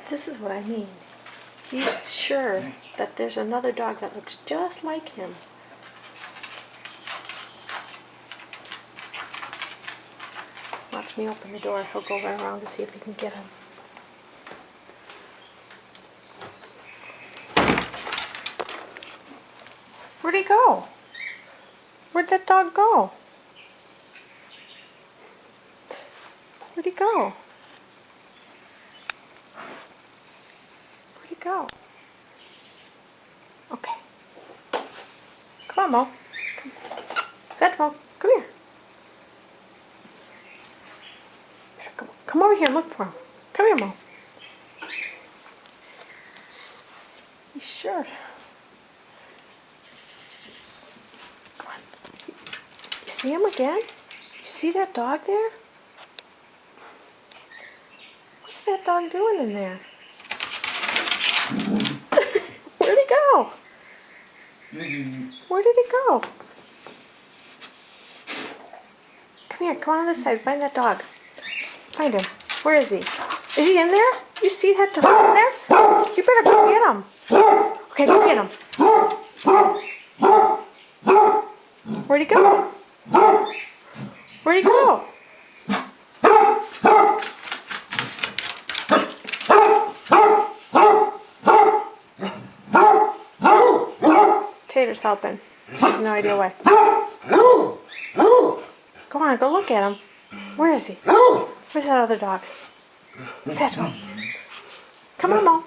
This is what I mean. He's sure that there's another dog that looks just like him. Watch me open the door. He'll go right around to see if he can get him. Where'd he go? Where'd that dog go? Where'd he go? Where'd he go? Okay. Come on, Mo. Come. Sedmo, come here. Come over here and look for him. Come here, Mo. You sure? Come on. You see him again? You see that dog there? What's that dog doing in there? Where'd he go? Where did he go? Come here, come on this side. Find that dog. Find him. Where is he? Is he in there? You see that dog in there? You better go get him. Okay, go get him. Where'd he go? Where'd he go? Tater's helping. He has no idea why. Go on, go look at him. Where is he? Where's that other dog? Sedmo. Come on, Mo.